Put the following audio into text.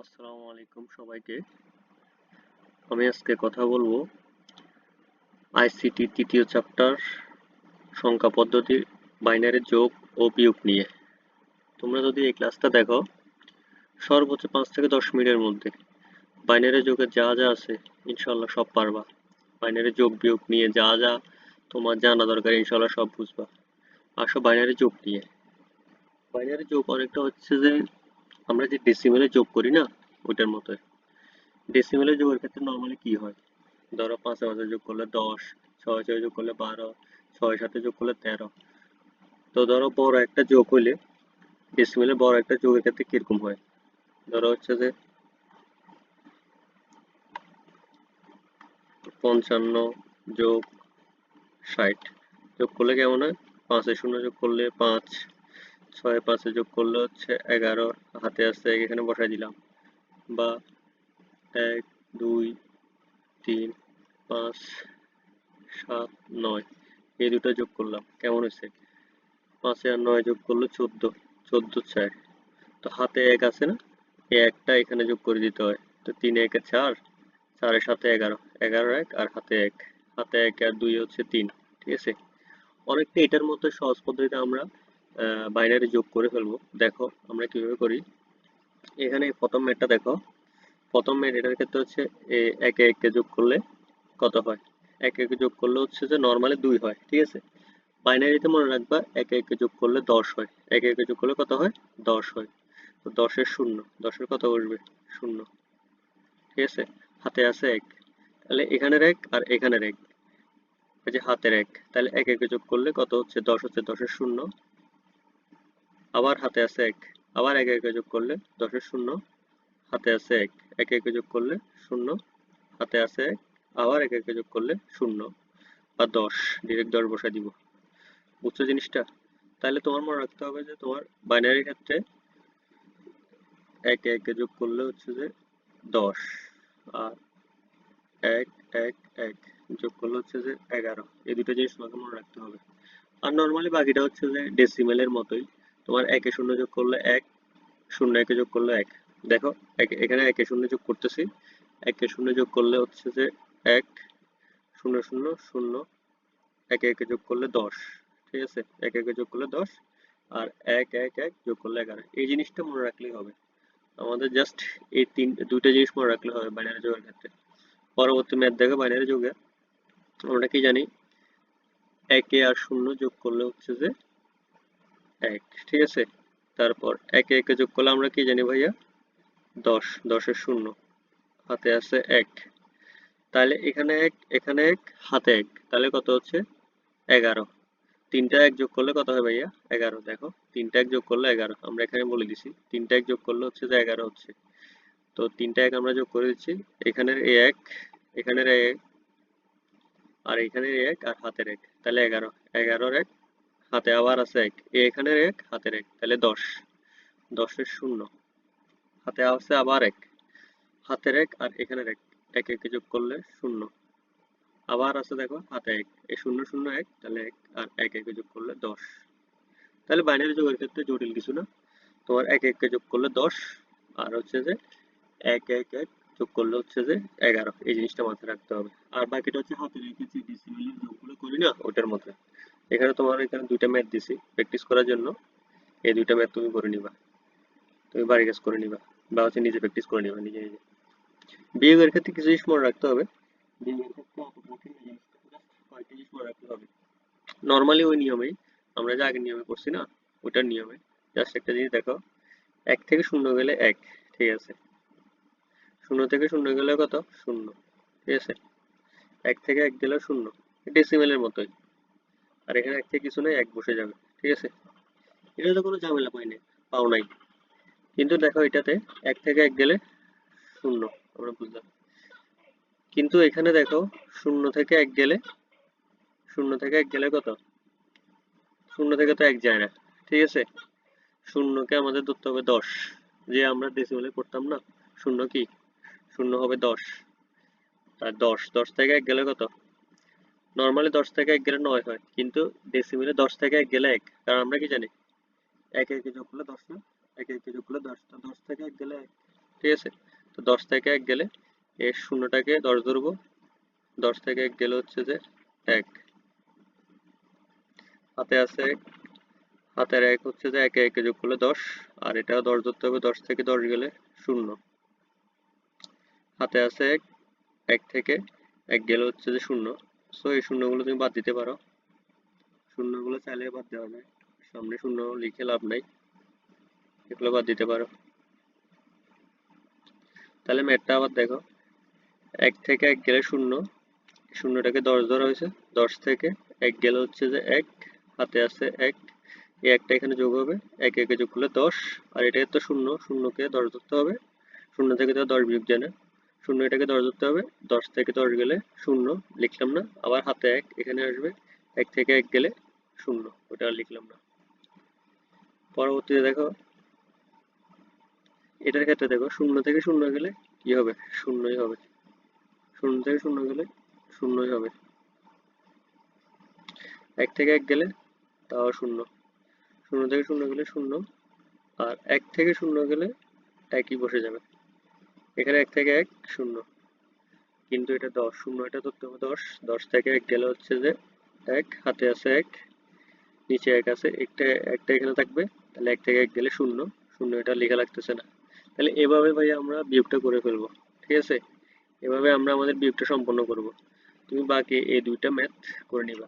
আসসালামু আলাইকুম সবাইকে। আমি আজকে কথা বলবো আইসিটি তৃতীয় চ্যাপ্টার সংখ্যা পদ্ধতির বাইনারি যোগ ও বিয়োগ নিয়ে। তোমরা যদি এই ক্লাসটা দেখো সর্বোচ্চ 5 থেকে 10 মিনিটের মধ্যে বাইনারি যোগের যা যা আছে ইনশাল্লাহ সব পারবা। বাইনারি যোগ বিয়োগ নিয়ে যা যা তোমার জানা দরকার ইনশাল্লাহ সব বুঝবা। আসো বাইনারি যোগ নিয়ে। বাইনারি যোগ অনেকটা হচ্ছে যে আমরা যে ডেসিমেলে যোগ করি না ওইটার মতো। ডেসিমেলে যোগের ক্ষেত্রে নর্মালি কি হয়, ধরো 5 এ 5 যোগ করলে 10, 6 6 যোগ করলে 12, 6 7 যোগ করলে 13। তো ধরো বড় একটা যোগ হইলে ডেসিমেলে বড় একটা যোগের ক্ষেত্রে কিরকম হয়, ধরো হচ্ছে যে 55 যোগ 60 যোগ করলে কেমন হয়, 5 এ 0 যোগ করলে 5, 6 এ 5 যোগ করলে হচ্ছে 11, হাতে আসছে এখানে বসাই দিলাম, বা 1 2 3 5 7 9 এই দুটো যোগ করলাম কেমন হয়েছে, 5 আর 9 যোগ করলে 14, 14 4। তো হাতে 1 আছে না, এই একটা এখানে যোগ করে দিতে হয়। তো 3 1 4, 4 এর সাথে 11, 11 1 আর হাতে 1, হাতে 1 আর 2 হচ্ছে 3। ঠিক আছে, অনেকটা এটার মতো সহজ পদ্ধতিতে আমরা বাইনারি যোগ করে ফেলবো। দেখো আমরা কিভাবে করি। এখানে প্রথম ম্যাথটা দেখো, প্রথম ম্যাথ এটার ক্ষেত্রে হচ্ছে একে একে যোগ করলে কত হয়, একে একে যোগ করলে হচ্ছে যে নর্মালি 2 হয়। ঠিক আছে, বাইনারিতে মনে রাখবা একে একে যোগ করলে 10 হয়, একে একে যোগ করলে কত হয়, 10 হয়। তো 10 এর শূন্য, 10 এর কত বসবে, শূন্য। ঠিক আছে, হাতে আছে 1, তাহলে এখানের 1 আর এখানের 1, এই যে হাতের 1, তাহলে একে একে যোগ করলে কত হচ্ছে, 10 হচ্ছে, 10 এর শূন্য, আবার হাতে আছে 1, আবার একে একে যোগ করলে 10 এর শূন্য, হাতে আছে 1, একে একে যোগ করলে শূন্য, হাতে আছে 1, আবার একে একে যোগ করলে শূন্য, বা 10, ডিরেক্ট 10 বসাই দিব। বুঝছো জিনিসটা? তাহলে তোমার মনে রাখতে হবে যে তোমার বাইনারি ক্ষেত্রে একে একে যোগ করলে হচ্ছে যে 10, আর 1 1 1 যোগ করলে হচ্ছে যে 11। এই দুটো জিনিস তোমাকে মনে রাখতে হবে। আর নর্মালি বাকিটা হচ্ছে যে ডেসিমেলের মতোই, তোমার একে শূন্য যোগ করলে 1, শূন্য একে যোগ করলে 1। দেখো এখানে একে শূন্য যোগ করতেছি, একে শূন্য যোগ করলে হচ্ছে যে 1, শূন্য শূন্য শূন্য, একে একে যোগ করলে 10। ঠিক আছে, একে একে যোগ করলে 10, আর 1 1 1 যোগ করলে 11। এই জিনিসটা মনে রাখলেই হবে আমাদের। জাস্ট এই দুইটা জিনিস মনে রাখলে হবে বাইনারি যোগের ক্ষেত্রে। পরবর্তী ম্যাথ দেখো বাইনারি যোগে আমরা কি জানি, একে আর শূন্য যোগ করলে হচ্ছে যে 1। ঠিক আছে, তারপর একে একে যোগ করলে আমরা কি জানি ভাইয়া, 10, 10 এর শূন্য, হাতে আছে 1, তাহলে এখানে 1 এখানে 1 হাতে 1, তাহলে কত হচ্ছে, 11। তিনটা 1 যোগ করলে কত হয় ভাইয়া, 11। দেখো তিনটা 1 যোগ করলে 11, আমরা এখানে বলে দিছি তিনটা 1 যোগ করলে হচ্ছে যে 11 হচ্ছে। তো তিনটা 1 আমরা যোগ করে দিচ্ছি, এখানের এই 1, এখানের 1, আর এখানের 1 আর হাতের 1, তাহলে 11, 11 1, হাতে আবার আছে 1, এখানের 1 হাতের 1, তাহলে 10, 10 এর শূন্য, হাতে আছে আবার 1, হাতের 1 আর এখানের 1, একে একে যোগ করলে শূন্য, আবার আছে দেখো হাতে 1, এই শূন্য শূন্য 1, তাহলে 1 আর একে একে যোগ করলে 10। তাহলে বাইনারি যোগের ক্ষেত্রে জটিল কিছু না, তোমার একে একে যোগ করলে 10, আর হচ্ছে যে 1 1 1 যোগ করলে হচ্ছে যে 11। এই জিনিসটা মাথায় রাখতে হবে। আর বাকিটা হচ্ছে হাতে রেখেছি ডিসিমেলের যোগগুলো করি না ওটার মধ্যে। এখানে তোমার এখানে দুইটা ম্যাথ দিছি প্র্যাকটিস করার জন্য, এই দুইটা ম্যাথ তুমি করে নিবা, তুমি বাড়ি কাজ করে নিবা, বা হচ্ছে নিজে প্র্যাকটিস করে নিবা নিজে নিজে। বিয়োগের ক্ষেত্রে কিছু জিনিস মনে রাখতে হবে। বিয়োগের ক্ষেত্রে অত কঠিন না জিনিসটা, জাস্ট কয়েকটা জিনিস মনে রাখতে হবে। নর্মালি ওই নিয়মেই, আমরা যে আগের নিয়মে করছি না ওটার নিয়মে। জাস্ট একটা জিনিস দেখো, 1 থেকে 0 গেলে 1। ঠিক আছে, 0 থেকে 0 গেলে কত, শূন্য। ঠিক আছে, 1 থেকে 1 গেলেও শূন্য, ডেসিমেলের মতোই। আর এখানে 1 থেকে কিছু নাই, 1 বসে যাবে। ঠিক আছে, এটা তো কোনো ঝামেলা পাও নাই। কিন্তু দেখো এটাতে 1 থেকে 1 গেলে শূন্য, আমরা বুঝলাম। কিন্তু এখানে দেখো 0 থেকে 1 গেলে, 0 থেকে 1 গেলে কত, 0 থেকে তো 1 যায় না। ঠিক আছে, শূন্যকে আমাদের ধরতে হবে 10, যে আমরা ডেসিমেলে করতাম না, শূন্য কি, শূন্য হবে 10। আর 10, 10 থেকে 1 গেলে কত, নর্মালি 10 থেকে 1 গেলে 9 হয়, কিন্তু ডেসিমেলে 10 থেকে 1 গেলে 1। কারণ আমরা কি জানি, একে একে যোগ করলে 10 না, একে একে যোগ করলে 10, তো 10 থেকে 1 গেলে 1। ঠিক আছে। তো 10 থেকে 1 গেলে এই শূন্যটাকে 10 ধরবো, 10 থেকে 1 গেলে হচ্ছে যে 1, হাতে আছে 1, হাতের 1 হচ্ছে যে 1 এ 1 যোগ করলে 10, আর এটাও 10 ধরতে হবে, 10 থেকে 10 গেলে 0, হাতে আছে 1, 1 থেকে 1 গেলে হচ্ছে যে 0। সো এই শূন্যগুলো তুমি বাদ দিতে পারো, শূন্যগুলো চাইলে বাদ দেওয়া যায়, সামনে শূন্য লিখে লাভ নাই, এগুলো বাদ দিতে পারো। তাহলে ম্যাথটা আবার দেখো, 1 থেকে 1 গেলে 0, শূন্যটাকে 10 ধরা হয়েছে, 10 থেকে 1 গেলে হচ্ছে যে 1, হাতে আছে 1, এই একটা এখানে যোগ হবে, 1 1 যোগ করলে 10, আর এটাকে তো 0, শূন্যকে 10 ধরতে হবে, 0 থেকে তো 10 বিয়োগ যায় না, 0 এটাকে 10 ধরতে হবে, 10 থেকে 10 গেলে 0 লিখলাম না, আবার হাতে 1 এখানে আসবে, 1 থেকে 1 গেলে 0, ওটা আর লিখলাম না। পরবর্তীতে দেখো, এটার ক্ষেত্রে দেখো 0 থেকে 0 গেলে কি হবে, শূন্যই হবে, 0 থেকে 0 গেলে শূন্যই হবে, 1 থেকে 1 গেলে তাও 0, 0 থেকে 0 গেলে 0, আর 1 থেকে 0 গেলে একই বসে যাবে, এখানে 1 থেকে 1 0, কিন্তু এটা 10, 0 এটা ধরতে হবে 10, 10 থেকে 1 গেলে হচ্ছে যে 1, হাতে আছে 1, নিচে 1 আছে, একটা একটা এখানে থাকবে, তাহলে 1 থেকে 1 গেলে 0, 0 এটা লেখা লাগতেছে না। তাহলে এভাবে ভাই আমরা বিয়োগটা করে ফেলবো, ঠিক আছে, এভাবে আমরা আমাদের বিয়োগটা সম্পন্ন করব। তুমি বাকি এই দুইটা ম্যাথ করে নিবা।